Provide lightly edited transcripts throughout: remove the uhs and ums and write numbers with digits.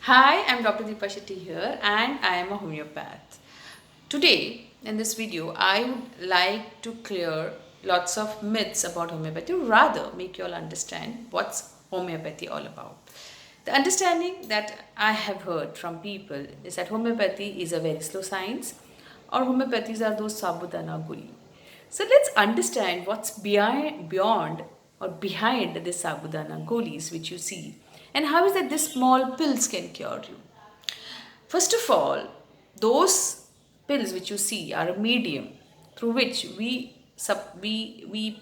Hi, I'm Dr. Deepa Shetty here and I am a homeopath. Today, in this video, I would like to clear lots of myths about homeopathy, or rather make you all understand what's homeopathy all about. The understanding that I have heard from people is that homeopathy is a very slow science, or homeopathies are those sabudana guli. So let's understand what's beyond or behind this sabudana golis which you see, and how is that these small pills can cure you. First of all, those pills which you see are a medium through which we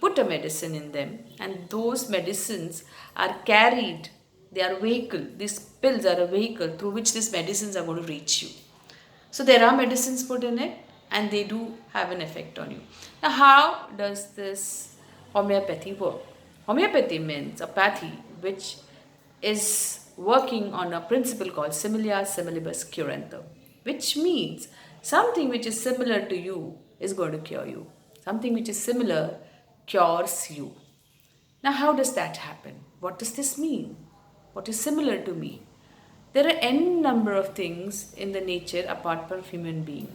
put a medicine in them, and those medicines are carried. They are a vehicle. These pills are a vehicle through which these medicines are going to reach you. So there are medicines put in it and they do have an effect on you. Now, how does this homeopathy work? Homeopathy means a pathy which is working on a principle called similia similibus curanthem, which means something which is similar to you is going to cure you. Something which is similar cures you. Now, how does that happen? What does this mean? What is similar to me? There are n number of things in the nature apart from human being.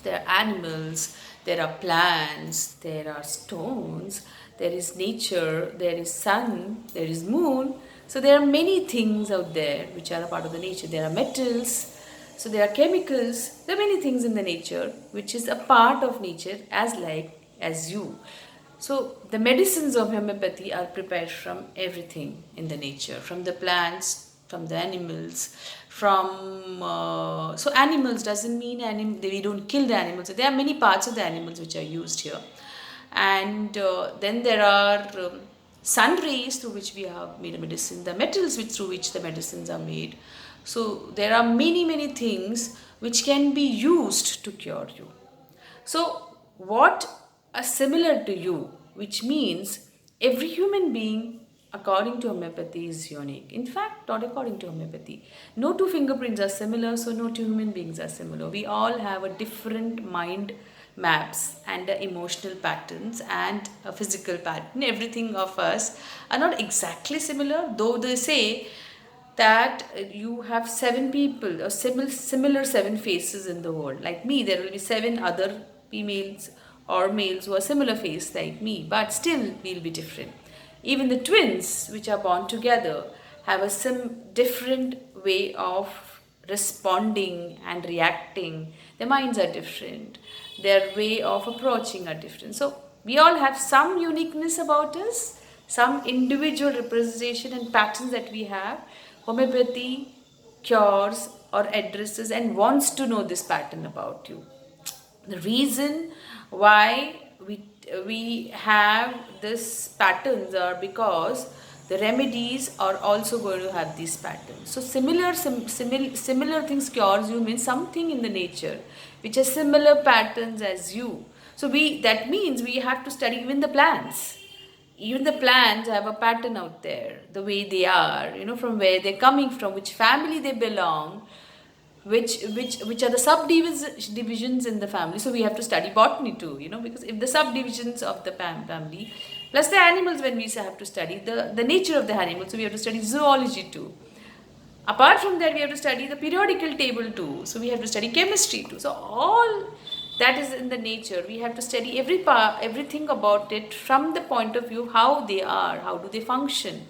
There are animals, there are plants, there are stones, there is nature, there is sun, there is moon. So there are many things out there which are a part of the nature. There are metals, so there are chemicals. There are many things in the nature which is a part of nature as like as you. So the medicines of homeopathy are prepared from everything in the nature, from the plants, from the animals, from so animals doesn't mean we don't kill the animals. There are many parts of the animals which are used here, and then there are sun rays through which we have made a medicine, the metals through which the medicines are made. So there are many things which can be used to cure you. So, what are similar to you, which means every human being, according to homeopathy, is unique. In fact, not according to homeopathy. No two fingerprints are similar, so no two human beings are similar. We all have a different mind maps and emotional patterns and a physical pattern. Everything of us are not exactly similar, though they say that you have seven people or similar seven faces in the world. Like me, there will be seven other females or males who are similar face like me, but still we'll be different. Even the twins which are born together have a different way of responding and reacting. Their minds are different, their way of approaching are different. So we all have some uniqueness about us, some individual representation and patterns that we have. Homeopathy cures or addresses and wants to know this pattern about you. The reason why we have this patterns are because the remedies are also going to have these patterns. So similar things cures you means something in the nature which has similar patterns as you. So we that means we have to study even the plants. Even the plants have a pattern out there, the way they are, from where they're coming from, which family they belong, which are the subdivisions in the family. So we have to study botany too, because if the subdivisions of the family plus the animals, when we have to study the nature of the animals, so we have to study zoology too. Apart from that, we have to study the periodical table too. So we have to study chemistry too. So all that is in the nature. We have to study everything about it from the point of view how they are, how do they function,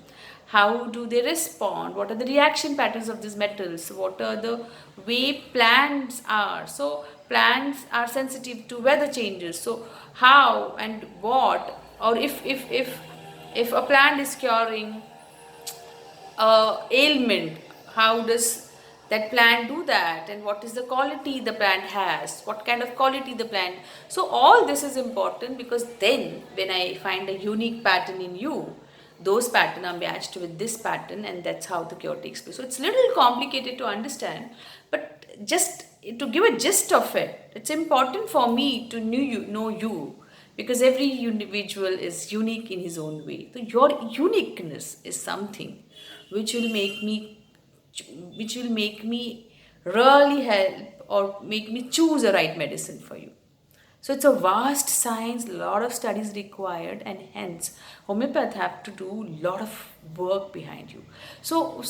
how do they respond, what are the reaction patterns of these metals, what are the way plants are. So plants are sensitive to weather changes. So how and what, or if a plant is curing ailment, how does that plant do that, and what is the quality the plant has, what kind of quality the plant. So all this is important, because then when I find a unique pattern in you, those patterns are matched with this pattern, and that's how the cure takes place. So it's a little complicated to understand, but just to give a gist of it, it's important for me to know you, because every individual is unique in his own way. So your uniqueness is something which will make me really help or make me choose a right medicine for you. So it's a vast science, lot of studies required, and hence homeopath have to do lot of work behind you. For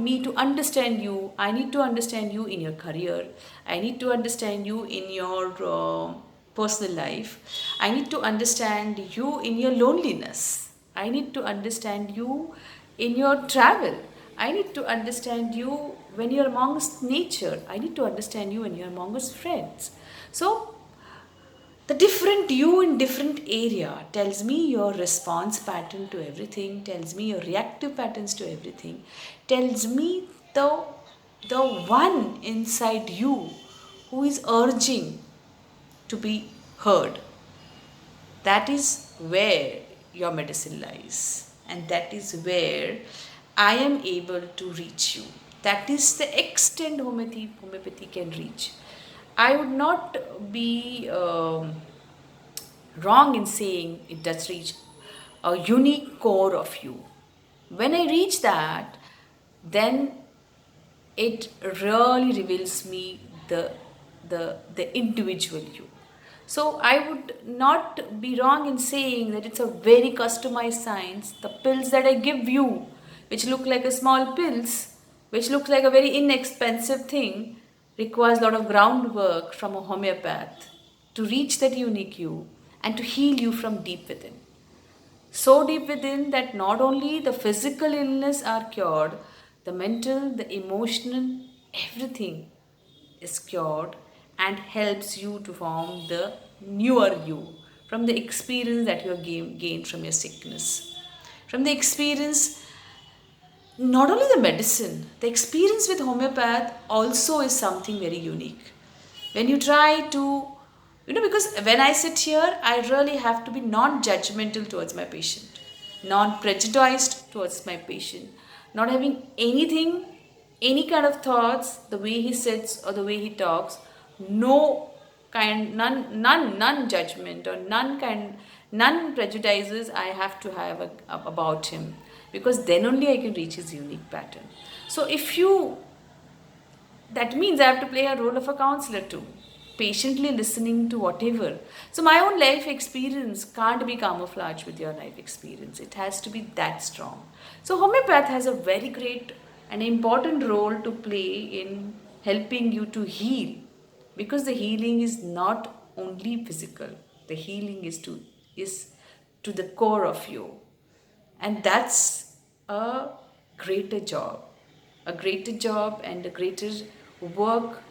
me to understand you, I need to understand you in your career. I need to understand you in your personal life. I need to understand you in your loneliness. I need to understand you in your travel. I need to understand you when you're amongst nature. I need to understand you when you're amongst friends. So the different you in different area tells me your response pattern to everything, tells me your reactive patterns to everything, tells me the the one inside you who is urging to be heard. That is where your medicine lies, and that is where I am able to reach you. That is the extent homeopathy can reach. I would not be wrong in saying it does reach a unique core of you. When I reach that, then it really reveals me the individual you. So I would not be wrong in saying that it's a very customized science. The pills that I give you, which look like a small pills, which looks like a very inexpensive thing, requires a lot of groundwork from a homeopath to reach that unique you and to heal you from deep within. So deep within that not only the physical illness are cured, the mental, the emotional, everything is cured and helps you to form the newer you from the experience that you have gained from your sickness. From the experience, not only the medicine, the experience with homeopath also is something very unique. When you try to, because when I sit here, I really have to be non judgmental towards my patient, non prejudiced towards my patient, not having anything, any kind of thoughts, the way he sits or the way he talks, none judgment or none prejudices I have to have about him, because then only I can reach his unique pattern. So if you that means I have to play a role of a counselor too, patiently listening to whatever. So my own life experience can't be camouflaged with your life experience. It has to be that strong. So homeopath has a very great and important role to play in helping you to heal, because the healing is not only physical. The healing is to the core of you, and that's a greater job and a greater work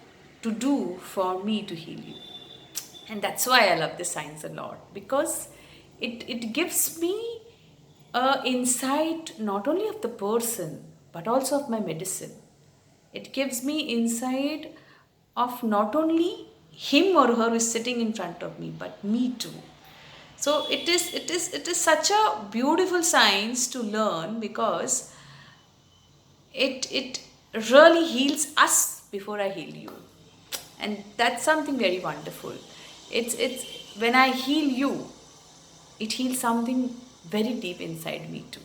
to do for me to heal you. And that's why I love this science a lot, because it gives me a insight not only of the person but also of my medicine. It gives me insight of not only him or her who is sitting in front of me but me too. So it is such a beautiful science to learn, because it really heals us before I heal you, and that's something very wonderful. It's when I heal you, it heals something very deep inside me too.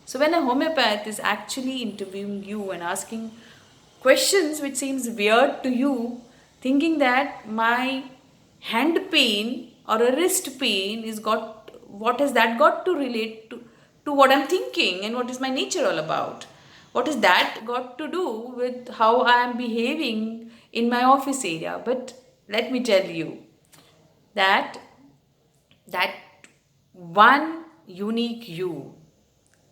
So when a homeopath is actually interviewing you and asking questions which seems weird to you, thinking that my hand pain or a wrist pain is got what has that got to relate to what I'm thinking and what is my nature all about? What is that got to do with how I am behaving in my office area? But let me tell you that that one unique you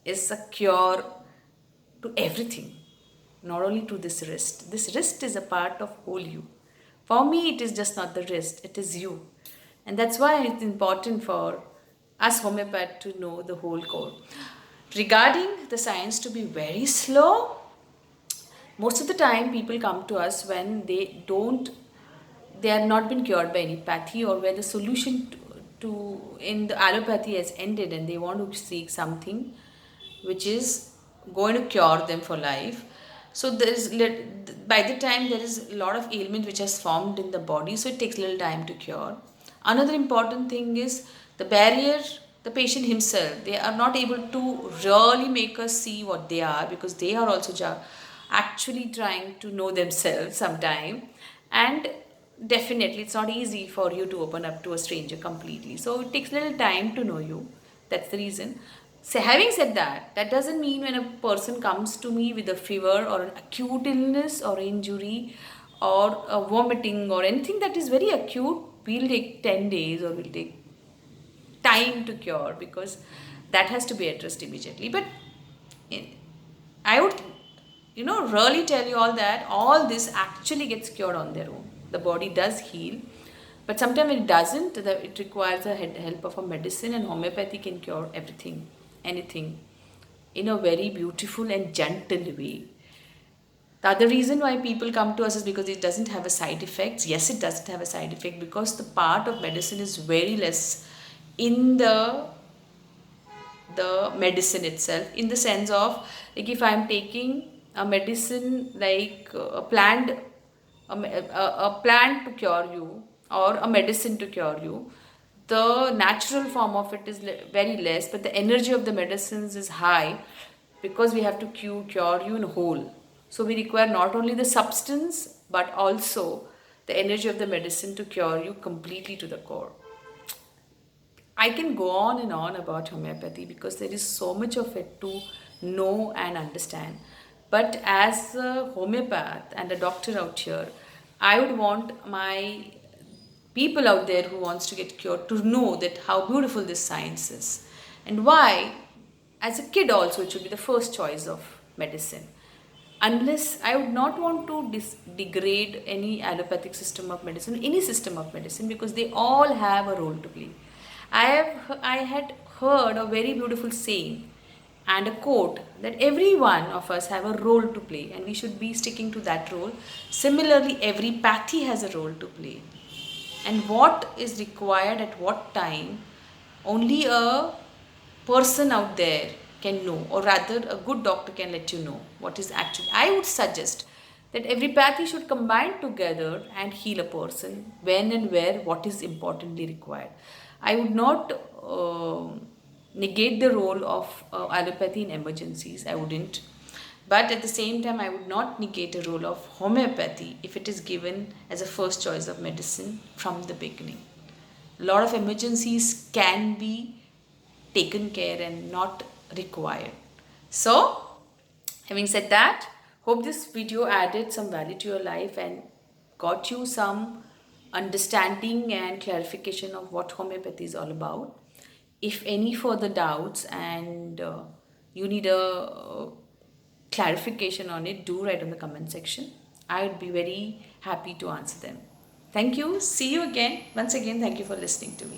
is a cure to everything, not only to this wrist. This wrist is a part of whole you. For me, it is just not the wrist, it is you. And that's why it's important for us homeopath to know the whole core. Regarding the science to be very slow, most of the time people come to us when they are not been cured by any pathy, or where the solution to in the allopathy has ended and they want to seek something which is going to cure them for life. So by the time there is a lot of ailment which has formed in the body, so it takes a little time to cure. Another important thing is the barrier, the patient himself. They are not able to really make us see what they are, because they are also actually trying to know themselves sometime. And definitely it's not easy for you to open up to a stranger completely, so it takes a little time to know you. That's the reason. So having said that, that doesn't mean when a person comes to me with a fever or an acute illness or injury or a vomiting or anything that is very acute, we'll take 10 days or we'll take time to cure, because that has to be addressed immediately. But I would, really tell you all this actually gets cured on their own. The body does heal, but sometimes it doesn't. It requires the help of a medicine, and homeopathy can cure everything, anything, in a very beautiful and gentle way. The other reason why people come to us is because it doesn't have a side effects. Yes, it doesn't have a side effect because the part of medicine is very less in the medicine itself, in the sense of, like, if I'm taking a medicine like a plant to cure you or a medicine to cure you, the natural form of it is very less, but the energy of the medicines is high, because we have to cure you in whole. So we require not only the substance but also the energy of the medicine to cure you completely to the core. I can go on and on about homeopathy because there is so much of it to know and understand. But as a homeopath and a doctor out here, I would want my people out there who wants to get cured to know that how beautiful this science is, and why as a kid also it should be the first choice of medicine. Unless I would not want to degrade any allopathic system of medicine, any system of medicine, because they all have a role to play. I had heard a very beautiful saying and a quote that every one of us have a role to play and we should be sticking to that role. Similarly, every pathy has a role to play, and what is required at what time, only a person out there can know, or rather a good doctor can let you know what is actually. I would suggest that every pathy should combine together and heal a person when and where what is importantly required. I would not negate the role of allopathy in emergencies. I wouldn't. But at the same time, I would not negate a role of homeopathy if it is given as a first choice of medicine from the beginning. A lot of emergencies can be taken care and not required. So, having said that, hope this video added some value to your life and got you some understanding and clarification of what homeopathy is all about. If any further doubts and you need a clarification on it, do write on the comment section. I would be very happy to answer them. Thank you. See you again. Once again, thank you for listening to me.